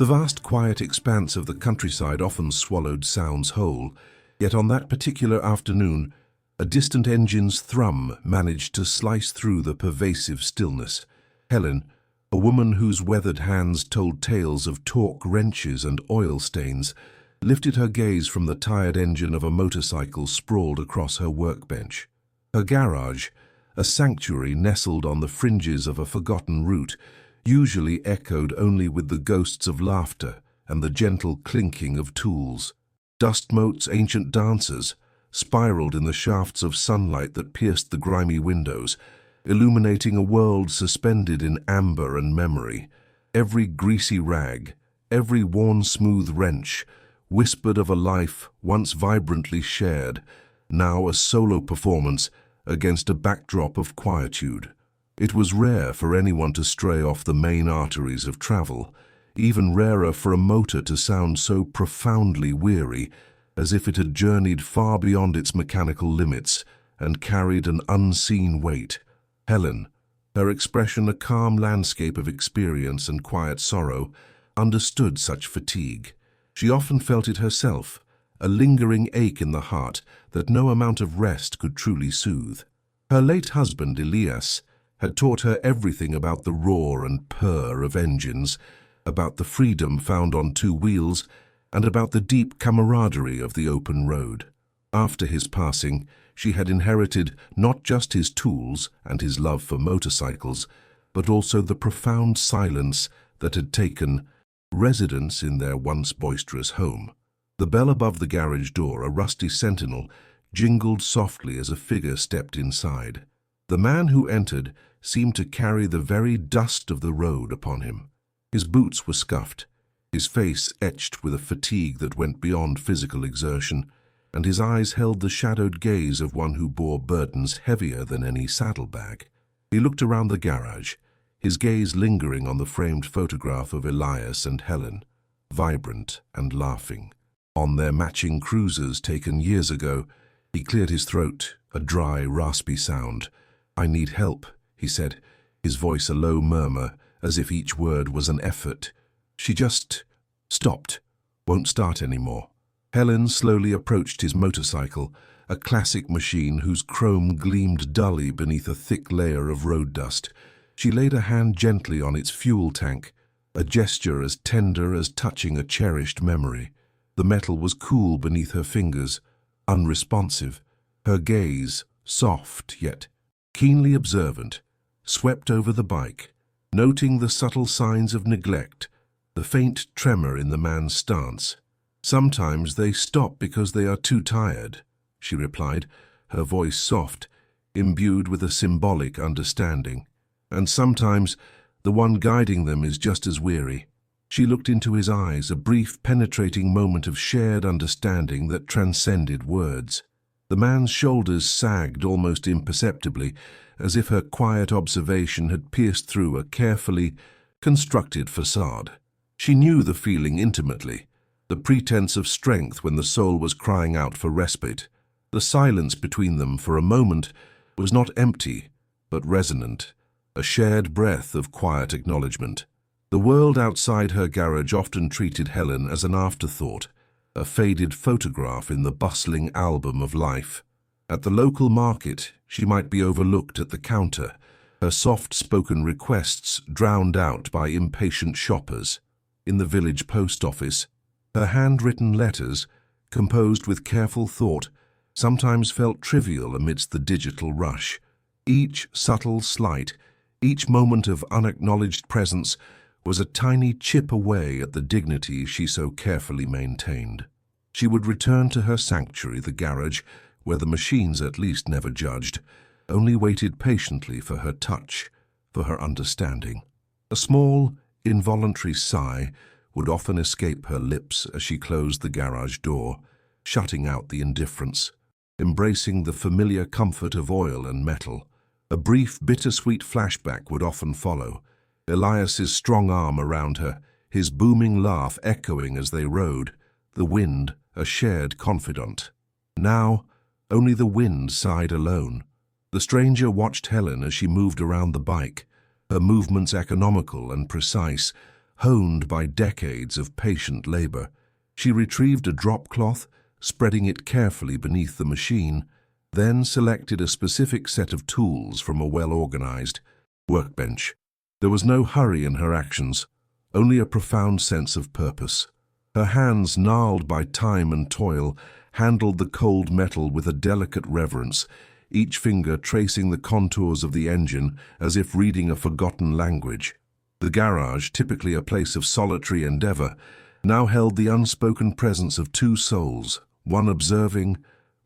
The vast, quiet expanse of the countryside often swallowed sounds whole, yet on that particular afternoon, a distant engine's thrum managed to slice through the pervasive stillness. Helen, a woman whose weathered hands told tales of torque wrenches and oil stains, lifted her gaze from the tired engine of a motorcycle sprawled across her workbench. Her garage, a sanctuary nestled on the fringes of a forgotten route, usually echoed only with the ghosts of laughter and the gentle clinking of tools. Dust motes, ancient dancers, spiraled in the shafts of sunlight that pierced the grimy windows, illuminating a world suspended in amber and memory. Every greasy rag, every worn smooth wrench, whispered of a life once vibrantly shared, now a solo performance against a backdrop of quietude. It was rare for anyone to stray off the main arteries of travel, even rarer for a motor to sound so profoundly weary, as if it had journeyed far beyond its mechanical limits and carried an unseen weight. Helen, her expression a calm landscape of experience and quiet sorrow, understood such fatigue. She often felt it herself, a lingering ache in the heart that no amount of rest could truly soothe. Her late husband, Elias, had taught her everything about the roar and purr of engines, about the freedom found on two wheels, and about the deep camaraderie of the open road. After his passing, she had inherited not just his tools and his love for motorcycles, but also the profound silence that had taken residence in their once boisterous home. The bell above the garage door, a rusty sentinel, jingled softly as a figure stepped inside. The man who entered seemed to carry the very dust of the road upon him. His boots were scuffed, his face etched with a fatigue that went beyond physical exertion, and his eyes held the shadowed gaze of one who bore burdens heavier than any saddlebag. He looked around the garage, his gaze lingering on the framed photograph of Elias and Helen, vibrant and laughing. On their matching cruisers taken years ago, he cleared his throat, a dry, raspy sound. "I need help," he said, his voice a low murmur, as if each word was an effort. "She just stopped, won't start anymore." Helen slowly approached his motorcycle, a classic machine whose chrome gleamed dully beneath a thick layer of road dust. She laid a hand gently on its fuel tank, a gesture as tender as touching a cherished memory. The metal was cool beneath her fingers, unresponsive. Her gaze, soft yet keenly observant, swept over the bike, noting the subtle signs of neglect, the faint tremor in the man's stance. "Sometimes they stop because they are too tired," she replied, her voice soft, imbued with a symbolic understanding. "And sometimes the one guiding them is just as weary." She looked into his eyes, a brief, penetrating moment of shared understanding that transcended words. The man's shoulders sagged almost imperceptibly, as if her quiet observation had pierced through a carefully constructed facade. She knew the feeling intimately, the pretense of strength when the soul was crying out for respite. The silence between them for a moment was not empty, but resonant, a shared breath of quiet acknowledgement. The world outside her garage often treated Helen as an afterthought, a faded photograph in the bustling album of life. At the local market, she might be overlooked at the counter, her soft-spoken requests drowned out by impatient shoppers. In the village post office, her handwritten letters, composed with careful thought, sometimes felt trivial amidst the digital rush. Each subtle slight, each moment of unacknowledged presence was a tiny chip away at the dignity she so carefully maintained. She would return to her sanctuary, the garage, where the machines at least never judged, only waited patiently for her touch, for her understanding. A small, involuntary sigh would often escape her lips as she closed the garage door, shutting out the indifference, embracing the familiar comfort of oil and metal. A brief, bittersweet flashback would often follow, Elias's strong arm around her, his booming laugh echoing as they rode, the wind a shared confidant. Now, only the wind sighed alone. The stranger watched Helen as she moved around the bike, her movements economical and precise, honed by decades of patient labor. She retrieved a drop cloth, spreading it carefully beneath the machine, then selected a specific set of tools from a well-organized workbench. There was no hurry in her actions, only a profound sense of purpose. Her hands, gnarled by time and toil, handled the cold metal with a delicate reverence, each finger tracing the contours of the engine as if reading a forgotten language. The garage, typically a place of solitary endeavor, now held the unspoken presence of two souls, one observing,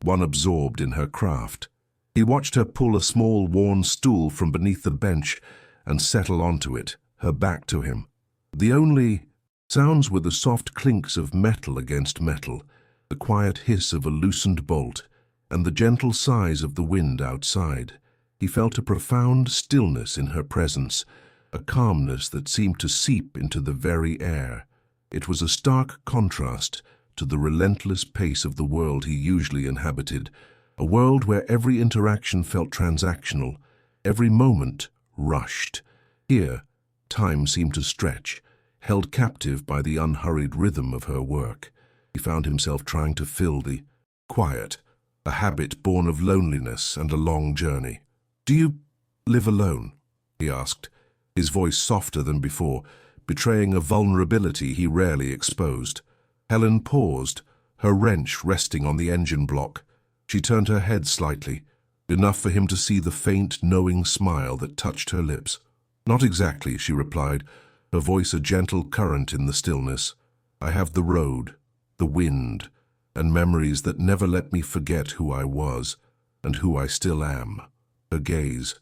one absorbed in her craft. He watched her pull a small worn stool from beneath the bench and settle onto it, her back to him. The only sounds were the soft clinks of metal against metal, the quiet hiss of a loosened bolt, and the gentle sighs of the wind outside. He felt a profound stillness in her presence, a calmness that seemed to seep into the very air. It was a stark contrast to the relentless pace of the world he usually inhabited, a world where every interaction felt transactional, every moment rushed. Here, time seemed to stretch, held captive by the unhurried rhythm of her work. He found himself trying to fill the quiet, a habit born of loneliness and a long journey. "Do you live alone?" he asked, his voice softer than before, betraying a vulnerability he rarely exposed. Helen paused, her wrench resting on the engine block. She turned her head slightly, enough for him to see the faint, knowing smile that touched her lips. "Not exactly," she replied, her voice a gentle current in the stillness. "I have the road, the wind, and memories that never let me forget who I was and who I still am." Her gaze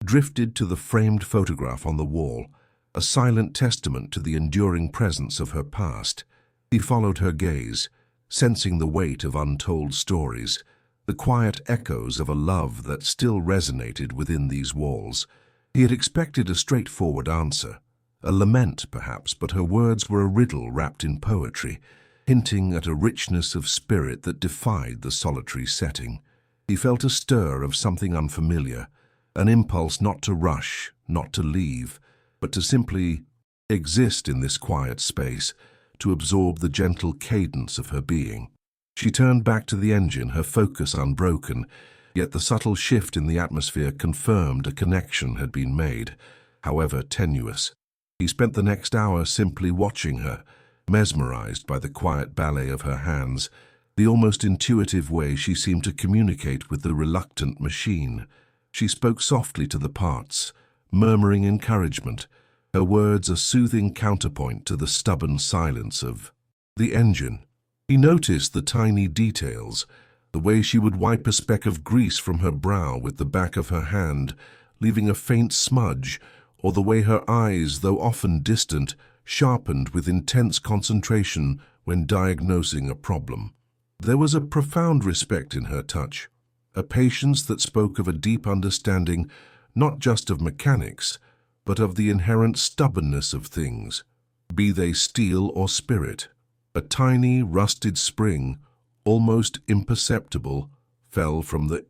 drifted to the framed photograph on the wall, a silent testament to the enduring presence of her past. He followed her gaze, sensing the weight of untold stories, the quiet echoes of a love that still resonated within these walls. He had expected a straightforward answer, a lament perhaps, but her words were a riddle wrapped in poetry, hinting at a richness of spirit that defied the solitary setting. He felt a stir of something unfamiliar, an impulse not to rush, not to leave, but to simply exist in this quiet space, to absorb the gentle cadence of her being. She turned back to the engine, her focus unbroken, yet the subtle shift in the atmosphere confirmed a connection had been made, however tenuous. He spent the next hour simply watching her, mesmerized by the quiet ballet of her hands, the almost intuitive way she seemed to communicate with the reluctant machine. She spoke softly to the parts, murmuring encouragement, her words a soothing counterpoint to the stubborn silence of the engine. He noticed the tiny details, the way she would wipe a speck of grease from her brow with the back of her hand, leaving a faint smudge, or the way her eyes, though often distant, sharpened with intense concentration when diagnosing a problem. There was a profound respect in her touch, a patience that spoke of a deep understanding not just of mechanics, but of the inherent stubbornness of things, be they steel or spirit. A tiny, rusted spring, almost imperceptible, fell from the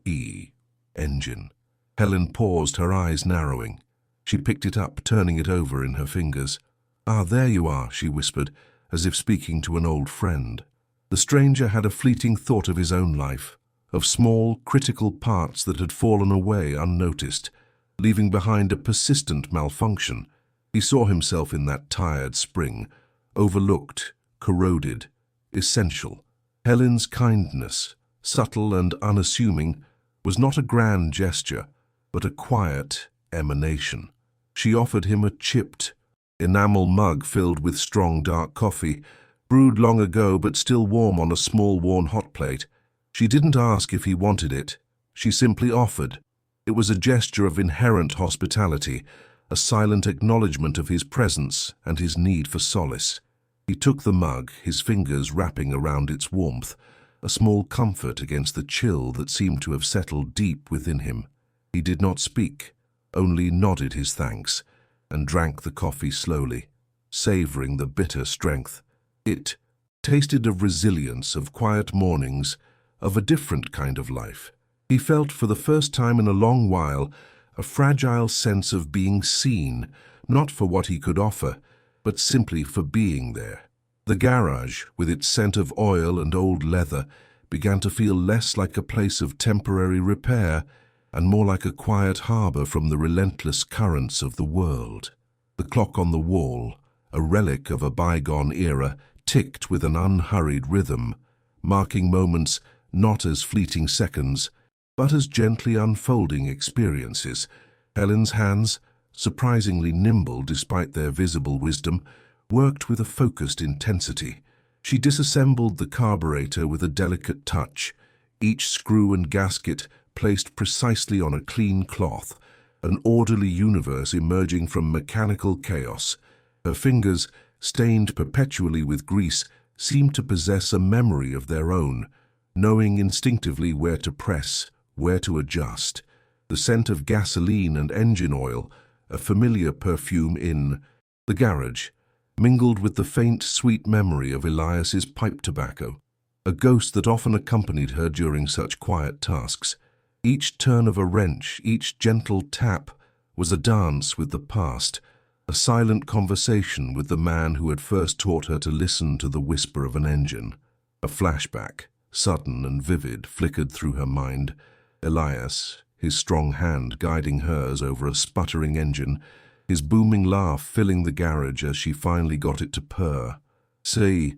engine. Helen paused, her eyes narrowing. She picked it up, turning it over in her fingers. "Ah, there you are," she whispered, as if speaking to an old friend. The stranger had a fleeting thought of his own life, of small, critical parts that had fallen away unnoticed, leaving behind a persistent malfunction. He saw himself in that tired spring, overlooked, corroded, essential. Helen's kindness, subtle and unassuming, was not a grand gesture, but a quiet emanation. She offered him a chipped, enamel mug filled with strong dark coffee, brewed long ago but still warm on a small worn hot plate. She didn't ask if he wanted it. She simply offered. It was a gesture of inherent hospitality, a silent acknowledgement of his presence and his need for solace. He took the mug, his fingers wrapping around its warmth, a small comfort against the chill that seemed to have settled deep within him. He did not speak, only nodded his thanks, and drank the coffee slowly, savoring the bitter strength. It tasted of resilience, of quiet mornings, of a different kind of life. He felt for the first time in a long while a fragile sense of being seen, not for what he could offer, but simply for being there. The garage, with its scent of oil and old leather, began to feel less like a place of temporary repair and more like a quiet harbor from the relentless currents of the world. The clock on the wall, a relic of a bygone era, ticked with an unhurried rhythm, marking moments not as fleeting seconds, but as gently unfolding experiences. Helen's hands, surprisingly nimble despite their visible wisdom, worked with a focused intensity. She disassembled the carburetor with a delicate touch, each screw and gasket placed precisely on a clean cloth, an orderly universe emerging from mechanical chaos. Her fingers, stained perpetually with grease, seemed to possess a memory of their own, knowing instinctively where to press, where to adjust. The scent of gasoline and engine oil, a familiar perfume in the garage, mingled with the faint, sweet memory of Elias's pipe tobacco, a ghost that often accompanied her during such quiet tasks. Each turn of a wrench, each gentle tap, was a dance with the past, a silent conversation with the man who had first taught her to listen to the whisper of an engine. A flashback, sudden and vivid, flickered through her mind. Elias, his strong hand guiding hers over a sputtering engine, his booming laugh filling the garage as she finally got it to purr. "Say,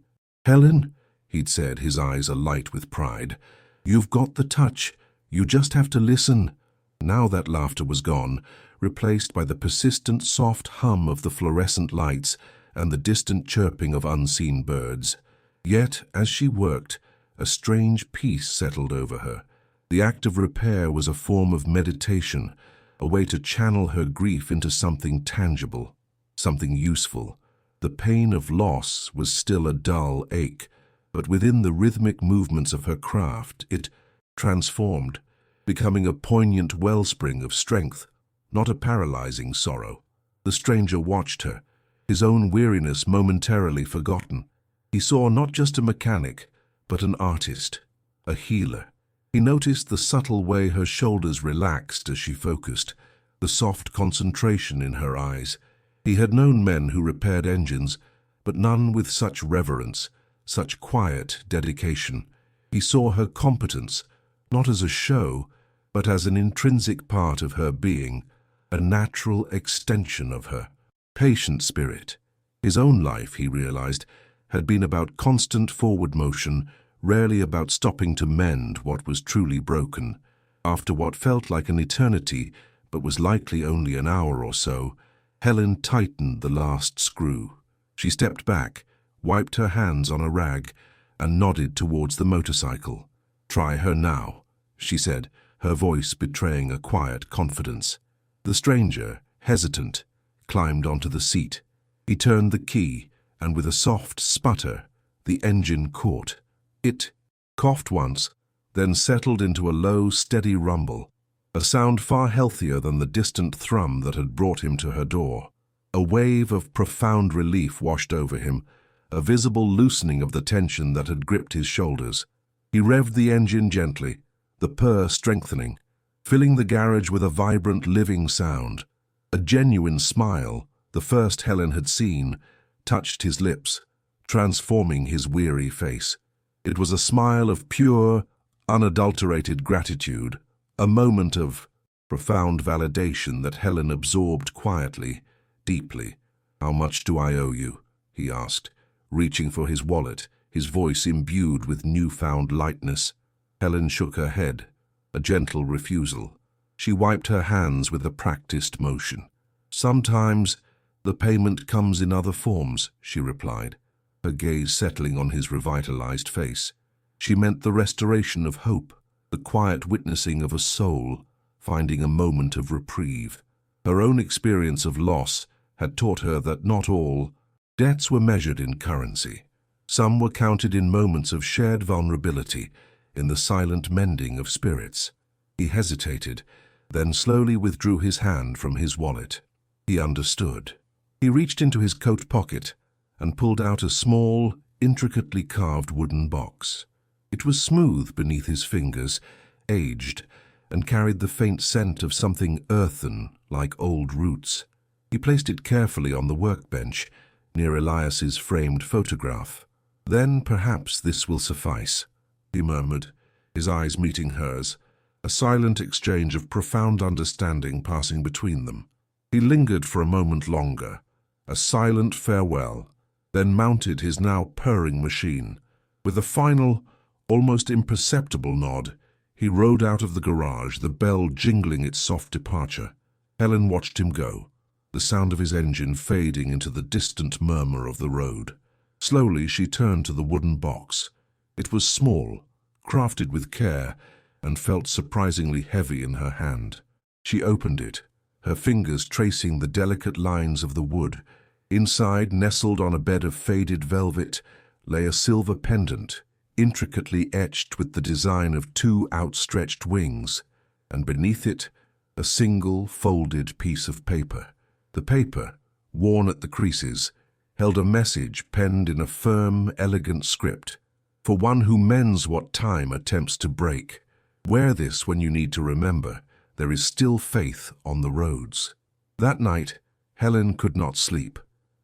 Helen," he'd said, his eyes alight with pride, "you've got the touch. You just have to listen." Now that laughter was gone, replaced by the persistent soft hum of the fluorescent lights and the distant chirping of unseen birds. Yet, as she worked, a strange peace settled over her. The act of repair was a form of meditation, a way to channel her grief into something tangible, something useful. The pain of loss was still a dull ache, but within the rhythmic movements of her craft, it transformed, becoming a poignant wellspring of strength, not a paralyzing sorrow. The stranger watched her, his own weariness momentarily forgotten. He saw not just a mechanic, but an artist, a healer. He noticed the subtle way her shoulders relaxed as she focused, the soft concentration in her eyes. He had known men who repaired engines, but none with such reverence, such quiet dedication. He saw her competence, not as a show, but as an intrinsic part of her being, a natural extension of her patient spirit. His own life, he realized, had been about constant forward motion, rarely about stopping to mend what was truly broken. After what felt like an eternity, but was likely only an hour or so, Helen tightened the last screw. She stepped back, wiped her hands on a rag, and nodded towards the motorcycle. "Try her now," she said, her voice betraying a quiet confidence. The stranger, hesitant, climbed onto the seat. He turned the key, and with a soft sputter, the engine caught. It coughed once, then settled into a low, steady rumble, a sound far healthier than the distant thrum that had brought him to her door. A wave of profound relief washed over him, a visible loosening of the tension that had gripped his shoulders. He revved the engine gently, the purr strengthening, filling the garage with a vibrant, living sound. A genuine smile, the first Helen had seen, touched his lips, transforming his weary face. It was a smile of pure, unadulterated gratitude, a moment of profound validation that Helen absorbed quietly, deeply. "How much do I owe you?" he asked, reaching for his wallet, his voice imbued with newfound lightness. Helen shook her head, a gentle refusal. She wiped her hands with a practiced motion. "Sometimes the payment comes in other forms," she replied, her gaze settling on his revitalized face. She meant the restoration of hope, the quiet witnessing of a soul finding a moment of reprieve. Her own experience of loss had taught her that not all debts were measured in currency. Some were counted in moments of shared vulnerability, in the silent mending of spirits. He hesitated, then slowly withdrew his hand from his wallet. He understood. He reached into his coat pocket and pulled out a small, intricately carved wooden box. It was smooth beneath his fingers, aged, and carried the faint scent of something earthen, like old roots. He placed it carefully on the workbench, near Elias's framed photograph. "Then perhaps this will suffice," he murmured, his eyes meeting hers, a silent exchange of profound understanding passing between them. He lingered for a moment longer, a silent farewell, then mounted his now purring machine. With a final, almost imperceptible nod, he rode out of the garage, the bell jingling its soft departure. Helen watched him go, the sound of his engine fading into the distant murmur of the road. Slowly she turned to the wooden box. It was small, crafted with care, and felt surprisingly heavy in her hand. She opened it, her fingers tracing the delicate lines of the wood. Inside, nestled on a bed of faded velvet, lay a silver pendant, intricately etched with the design of two outstretched wings, and beneath it, a single folded piece of paper. The paper, worn at the creases, held a message penned in a firm, elegant script. "For one who mends what time attempts to break. Wear this when you need to remember there is still faith on the roads." That night, Helen could not sleep.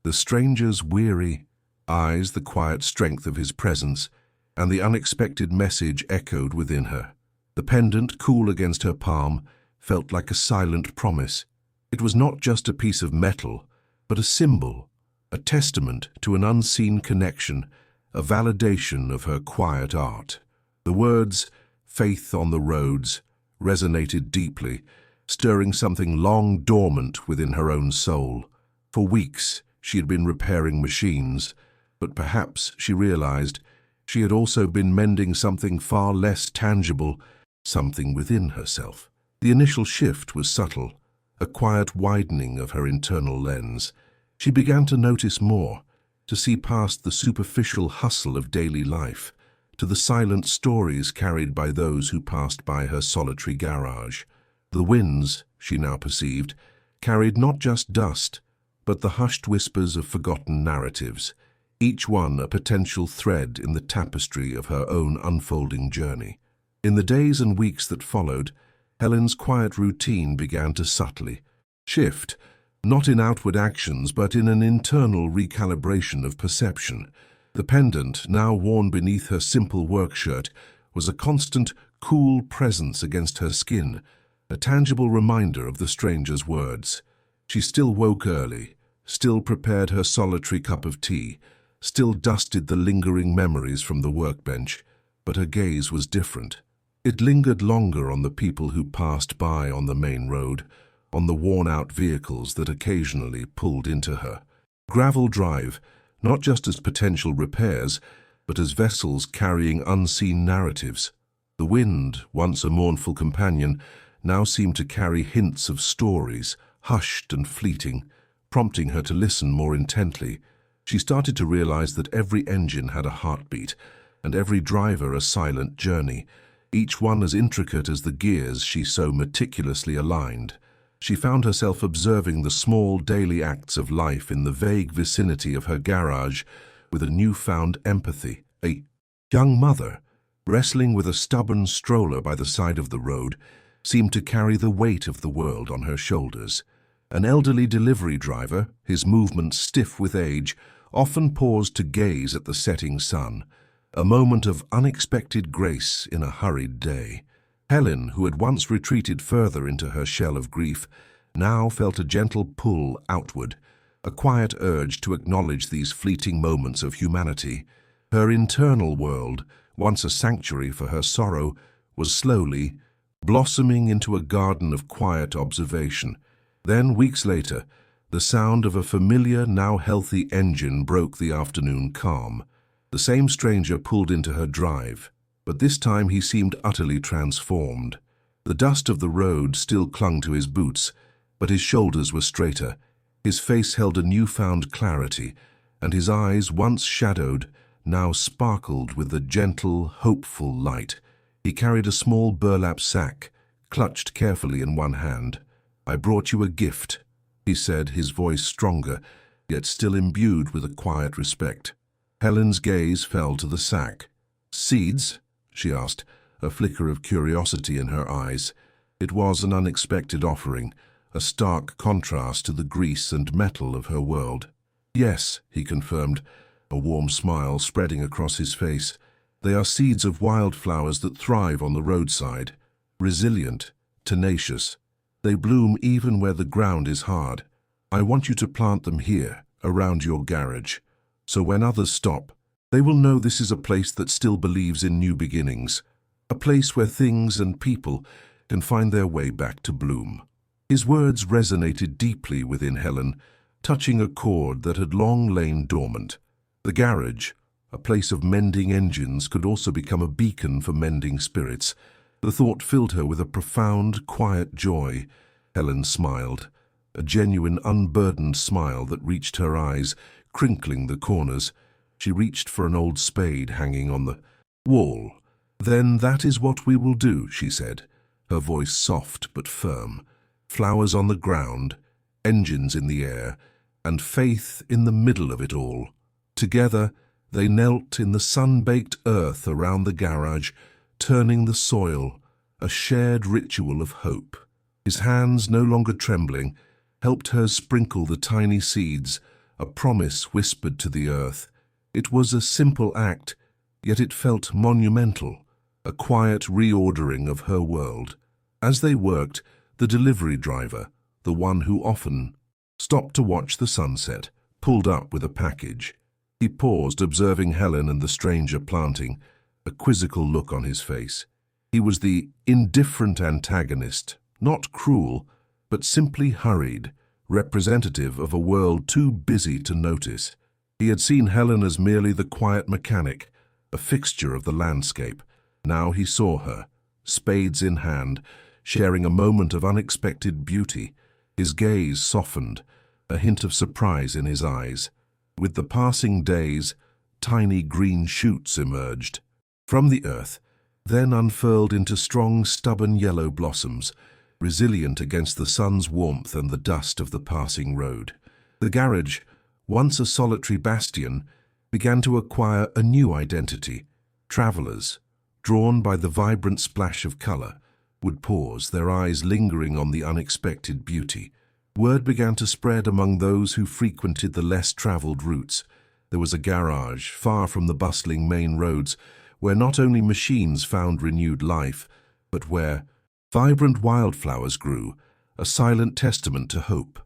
The stranger's weary eyes, the quiet strength of his presence, and the unexpected message echoed within her. The pendant, cool against her palm, felt like a silent promise. It was not just a piece of metal, but a symbol, a testament to an unseen connection, a validation of her quiet art. The words, "faith on the roads," resonated deeply, stirring something long dormant within her own soul. For weeks, she had been repairing machines, but perhaps, she realized, she had also been mending something far less tangible, something within herself. The initial shift was subtle, a quiet widening of her internal lens. She began to notice more, to see past the superficial hustle of daily life, to the silent stories carried by those who passed by her solitary garage. The winds, she now perceived, carried not just dust, but the hushed whispers of forgotten narratives, each one a potential thread in the tapestry of her own unfolding journey. In the days and weeks that followed, Helen's quiet routine began to subtly shift, not in outward actions but in an internal recalibration of perception. The pendant, now worn beneath her simple work shirt, was a constant, cool presence against her skin, a tangible reminder of the stranger's words. She still woke early, still prepared her solitary cup of tea, still dusted the lingering memories from the workbench, but her gaze was different. It lingered longer on the people who passed by on the main road, on the worn-out vehicles that occasionally pulled into her. Gravel Drive, not just as potential repairs, but as vessels carrying unseen narratives. The wind, once a mournful companion, now seemed to carry hints of stories, hushed and fleeting, prompting her to listen more intently. She started to realize that every engine had a heartbeat, and every driver a silent journey, each one as intricate as the gears she so meticulously aligned. She found herself observing the small daily acts of life in the vague vicinity of her garage with a newfound empathy. A young mother, wrestling with a stubborn stroller by the side of the road, seemed to carry the weight of the world on her shoulders. An elderly delivery driver, his movements stiff with age, often paused to gaze at the setting sun, a moment of unexpected grace in a hurried day. Helen, who had once retreated further into her shell of grief, now felt a gentle pull outward, a quiet urge to acknowledge these fleeting moments of humanity. Her internal world, once a sanctuary for her sorrow, was slowly blossoming into a garden of quiet observation. Then, weeks later, the sound of a familiar, now healthy engine broke the afternoon calm. The same stranger pulled into her drive, but this time he seemed utterly transformed. The dust of the road still clung to his boots, but his shoulders were straighter. His face held a newfound clarity, and his eyes, once shadowed, now sparkled with a gentle, hopeful light. He carried a small burlap sack, clutched carefully in one hand. "I brought you a gift," he said, his voice stronger, yet still imbued with a quiet respect. Helen's gaze fell to the sack. "Seeds?" she asked, a flicker of curiosity in her eyes. It was an unexpected offering, a stark contrast to the grease and metal of her world. Yes, he confirmed, a warm smile spreading across his face. They are seeds of wildflowers that thrive on the roadside, resilient, tenacious. They bloom even where the ground is hard. I want you to plant them here, around your garage, so when others stop, they will know this is a place that still believes in new beginnings, a place where things and people can find their way back to bloom. His words resonated deeply within Helen, touching a chord that had long lain dormant. The garage, a place of mending engines, could also become a beacon for mending spirits. The thought filled her with a profound, quiet joy. Helen smiled, a genuine, unburdened smile that reached her eyes, crinkling the corners. She reached for an old spade hanging on the wall. "Then that is what we will do," she said, her voice soft but firm. Flowers on the ground, engines in the air, and faith in the middle of it all. Together, they knelt in the sun-baked earth around the garage, turning the soil, a shared ritual of hope. His hands, no longer trembling, helped her sprinkle the tiny seeds, a promise whispered to the earth. It was a simple act, yet it felt monumental, a quiet reordering of her world. As they worked, the delivery driver, the one who often stopped to watch the sunset, pulled up with a package. He paused, observing Helen and the stranger planting, a quizzical look on his face. He was the indifferent antagonist, not cruel, but simply hurried, representative of a world too busy to notice. He had seen Helen as merely the quiet mechanic, a fixture of the landscape. Now he saw her, spades in hand, sharing a moment of unexpected beauty. His gaze softened, a hint of surprise in his eyes. With the passing days, tiny green shoots emerged from the earth, then unfurled into strong, stubborn yellow blossoms, resilient against the sun's warmth and the dust of the passing road. The garage, once a solitary bastion, began to acquire a new identity. Travelers, drawn by the vibrant splash of color, would pause, their eyes lingering on the unexpected beauty. Word began to spread among those who frequented the less traveled routes. There was a garage, far from the bustling main roads, where not only machines found renewed life, but where vibrant wildflowers grew, a silent testament to hope.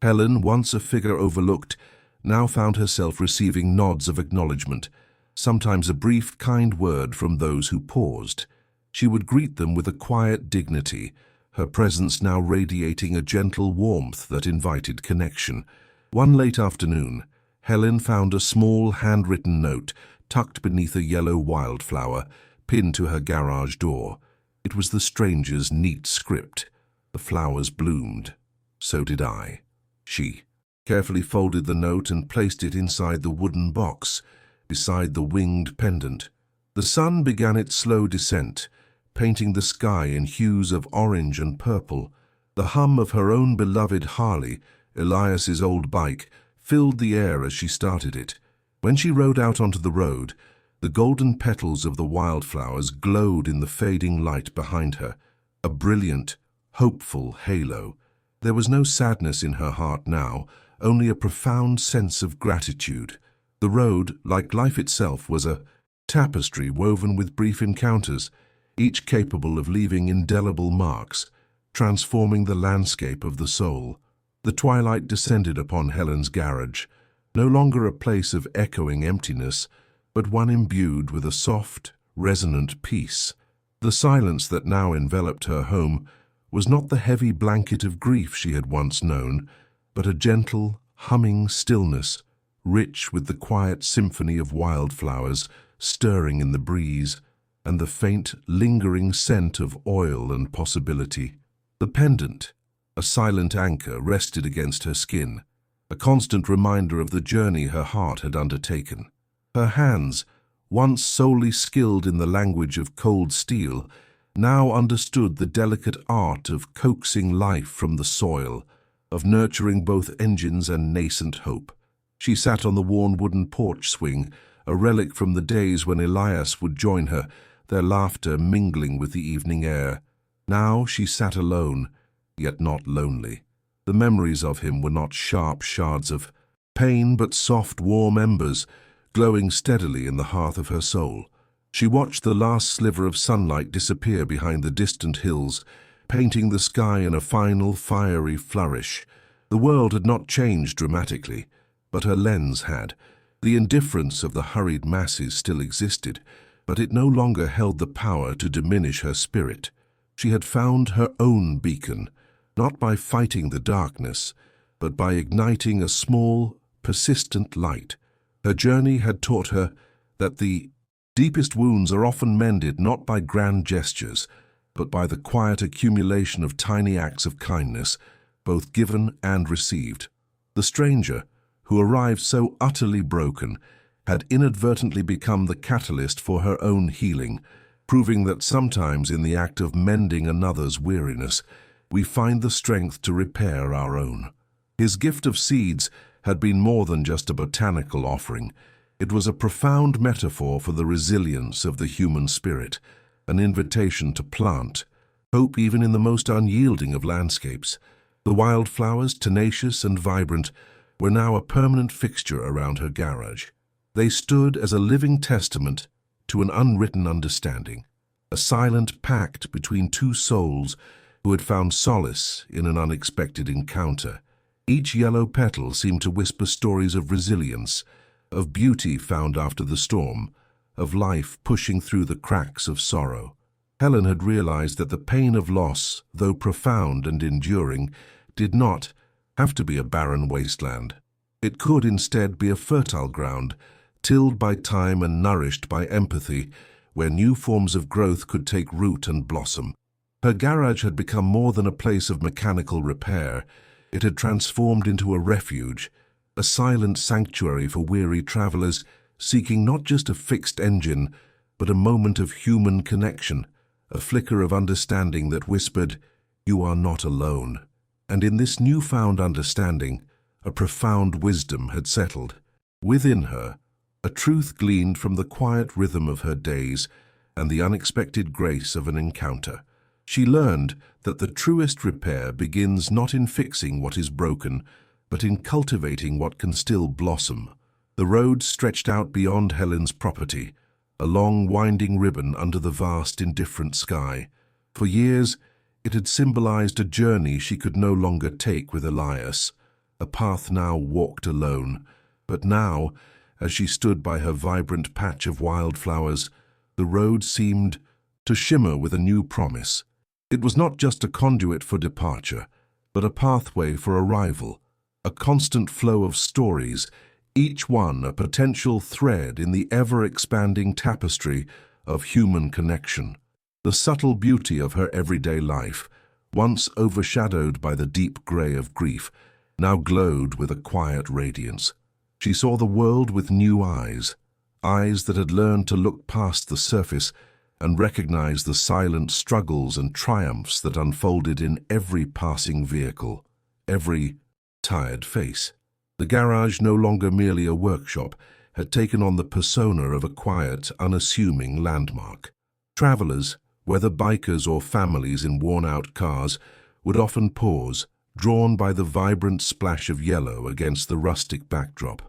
Helen, once a figure overlooked, now found herself receiving nods of acknowledgement, sometimes a brief, kind word from those who paused. She would greet them with a quiet dignity, her presence now radiating a gentle warmth that invited connection. One late afternoon, Helen found a small handwritten note tucked beneath a yellow wildflower, pinned to her garage door. It was the stranger's neat script. "The flowers bloomed. So did I." She carefully folded the note and placed it inside the wooden box, beside the winged pendant. The sun began its slow descent, painting the sky in hues of orange and purple. The hum of her own beloved Harley, Elias's old bike, filled the air as she started it. When she rode out onto the road, the golden petals of the wildflowers glowed in the fading light behind her, a brilliant, hopeful halo. There was no sadness in her heart now, only a profound sense of gratitude. The road, like life itself, was a tapestry woven with brief encounters, each capable of leaving indelible marks, transforming the landscape of the soul. The twilight descended upon Helen's garage, no longer a place of echoing emptiness, but one imbued with a soft, resonant peace. The silence that now enveloped her home was not the heavy blanket of grief she had once known, but a gentle, humming stillness, rich with the quiet symphony of wildflowers stirring in the breeze, and the faint, lingering scent of oil and possibility. The pendant, a silent anchor, rested against her skin, a constant reminder of the journey her heart had undertaken. Her hands, once solely skilled in the language of cold steel, now understood the delicate art of coaxing life from the soil, of nurturing both engines and nascent hope. She sat on the worn wooden porch swing, a relic from the days when Elias would join her, their laughter mingling with the evening air. Now she sat alone, yet not lonely. The memories of him were not sharp shards of pain but soft, warm embers glowing steadily in the hearth of her soul. She watched the last sliver of sunlight disappear behind the distant hills, painting the sky in a final, fiery flourish. The world had not changed dramatically, but her lens had. The indifference of the hurried masses still existed, but it no longer held the power to diminish her spirit. She had found her own beacon, not by fighting the darkness, but by igniting a small, persistent light. Her journey had taught her that the deepest wounds are often mended not by grand gestures, but by the quiet accumulation of tiny acts of kindness, both given and received. The stranger, who arrived so utterly broken, had inadvertently become the catalyst for her own healing, proving that sometimes in the act of mending another's weariness, we find the strength to repair our own. His gift of seeds had been more than just a botanical offering. It was a profound metaphor for the resilience of the human spirit, an invitation to plant hope even in the most unyielding of landscapes. The wildflowers, tenacious and vibrant, were now a permanent fixture around her garage. They stood as a living testament to an unwritten understanding, a silent pact between two souls who had found solace in an unexpected encounter. Each yellow petal seemed to whisper stories of resilience, of beauty found after the storm, of life pushing through the cracks of sorrow. Helen had realized that the pain of loss, though profound and enduring, did not have to be a barren wasteland. It could instead be a fertile ground, tilled by time and nourished by empathy, where new forms of growth could take root and blossom. Her garage had become more than a place of mechanical repair. It had transformed into a refuge, a silent sanctuary for weary travelers seeking not just a fixed engine, but a moment of human connection, a flicker of understanding that whispered, "You are not alone." And in this newfound understanding, a profound wisdom had settled. Within her, a truth gleaned from the quiet rhythm of her days and the unexpected grace of an encounter. She learned that the truest repair begins not in fixing what is broken, but in cultivating what can still blossom. The road stretched out beyond Helen's property, a long winding ribbon under the vast indifferent sky. For years, it had symbolized a journey she could no longer take with Elias, a path now walked alone. But now, as she stood by her vibrant patch of wildflowers, the road seemed to shimmer with a new promise. It was not just a conduit for departure, but a pathway for arrival, a constant flow of stories, each one a potential thread in the ever-expanding tapestry of human connection. The subtle beauty of her everyday life, once overshadowed by the deep grey of grief, now glowed with a quiet radiance. She saw the world with new eyes, eyes that had learned to look past the surface and recognize the silent struggles and triumphs that unfolded in every passing vehicle, every tired face. The garage, no longer merely a workshop, had taken on the persona of a quiet, unassuming landmark. Travelers, whether bikers or families in worn-out cars, would often pause, drawn by the vibrant splash of yellow against the rustic backdrop.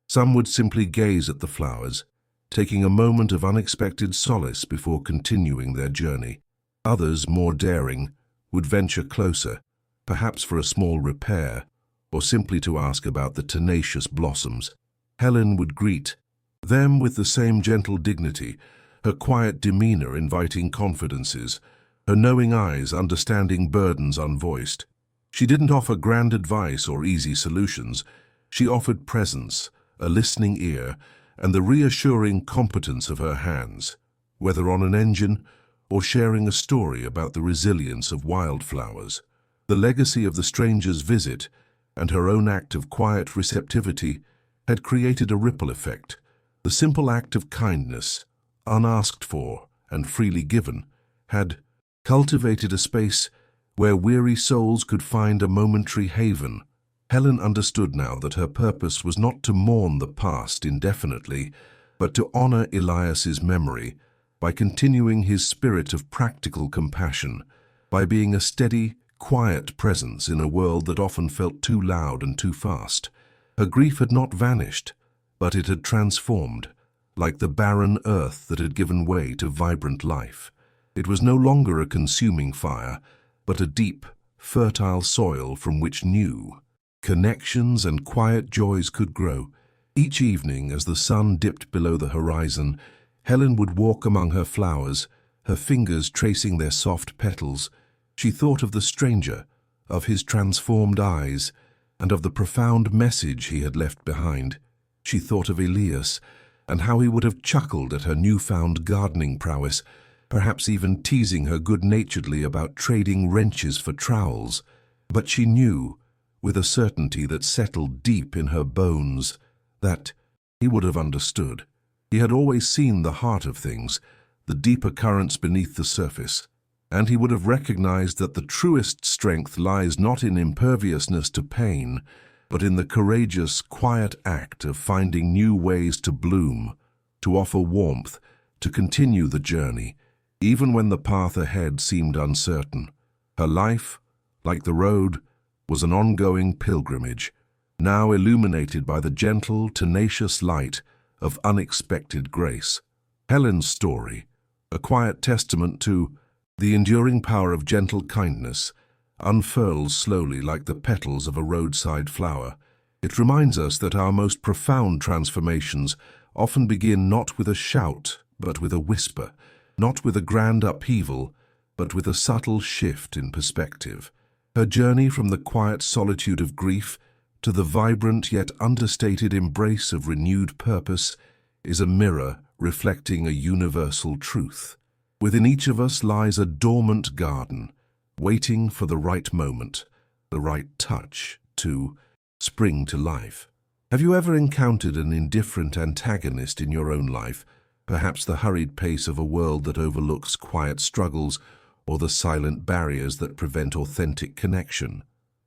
Some would simply gaze at the flowers, taking a moment of unexpected solace before continuing their journey. Others, more daring, would venture closer, perhaps for a small repair, or simply to ask about the tenacious blossoms. Helen would greet them with the same gentle dignity, her quiet demeanor inviting confidences, her knowing eyes understanding burdens unvoiced. She didn't offer grand advice or easy solutions. She offered presence, a listening ear, and the reassuring competence of her hands, whether on an engine or sharing a story about the resilience of wildflowers. The legacy of the stranger's visit and her own act of quiet receptivity had created a ripple effect. The simple act of kindness, unasked for and freely given, had cultivated a space where weary souls could find a momentary haven. Helen understood now that her purpose was not to mourn the past indefinitely, but to honor Elias's memory by continuing his spirit of practical compassion, by being a steady, quiet presence in a world that often felt too loud and too fast. Her grief had not vanished, but it had transformed, like the barren earth that had given way to vibrant life. It was no longer a consuming fire, but a deep, fertile soil from which new connections and quiet joys could grow. Each evening, as the sun dipped below the horizon, Helen would walk among her flowers, her fingers tracing their soft petals. She thought of the stranger, of his transformed eyes, and of the profound message he had left behind. She thought of Elias, and how he would have chuckled at her newfound gardening prowess, perhaps even teasing her good-naturedly about trading wrenches for trowels. But she knew, with a certainty that settled deep in her bones, that he would have understood. He had always seen the heart of things, the deeper currents beneath the surface, and he would have recognized that the truest strength lies not in imperviousness to pain, but in the courageous, quiet act of finding new ways to bloom, to offer warmth, to continue the journey, even when the path ahead seemed uncertain. Her life, like the road, was an ongoing pilgrimage, now illuminated by the gentle, tenacious light of unexpected grace. Helen's story, a quiet testament to the enduring power of gentle kindness, unfurls slowly like the petals of a roadside flower. It reminds us that our most profound transformations often begin not with a shout, but with a whisper, not with a grand upheaval, but with a subtle shift in perspective. Her journey from the quiet solitude of grief to the vibrant yet understated embrace of renewed purpose is a mirror reflecting a universal truth. Within each of us lies a dormant garden, waiting for the right moment, the right touch to spring to life. Have you ever encountered an indifferent antagonist in your own life, perhaps the hurried pace of a world that overlooks quiet struggles or the silent barriers that prevent authentic connection?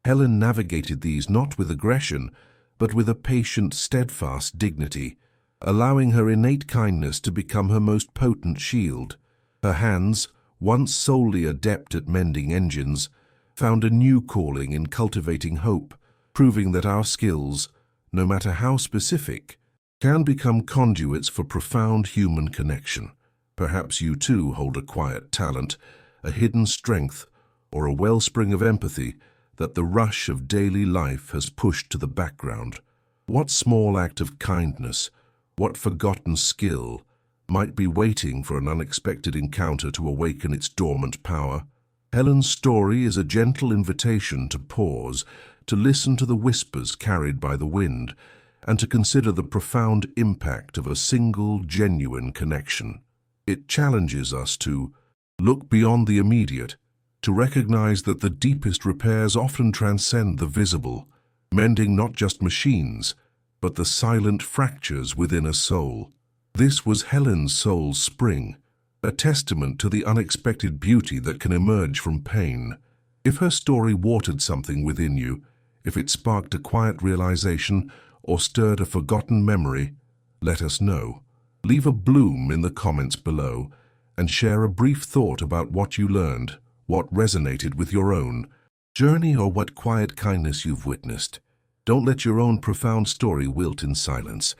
Helen navigated these not with aggression, but with a patient, steadfast dignity, allowing her innate kindness to become her most potent shield. Her hands, once solely adept at mending engines, found a new calling in cultivating hope, proving that our skills, no matter how specific, can become conduits for profound human connection. Perhaps you too hold a quiet talent, a hidden strength, or a wellspring of empathy that the rush of daily life has pushed to the background. What small act of kindness, what forgotten skill, might be waiting for an unexpected encounter to awaken its dormant power? Helen's story is a gentle invitation to pause, to listen to the whispers carried by the wind, and to consider the profound impact of a single, genuine connection. It challenges us to look beyond the immediate, to recognize that the deepest repairs often transcend the visible, mending not just machines, but the silent fractures within a soul. This was Helen's soul's spring, a testament to the unexpected beauty that can emerge from pain. If her story watered something within you, if it sparked a quiet realization or stirred a forgotten memory, let us know. Leave a bloom in the comments below and share a brief thought about what you learned, what resonated with your own journey, or what quiet kindness you've witnessed. Don't let your own profound story wilt in silence.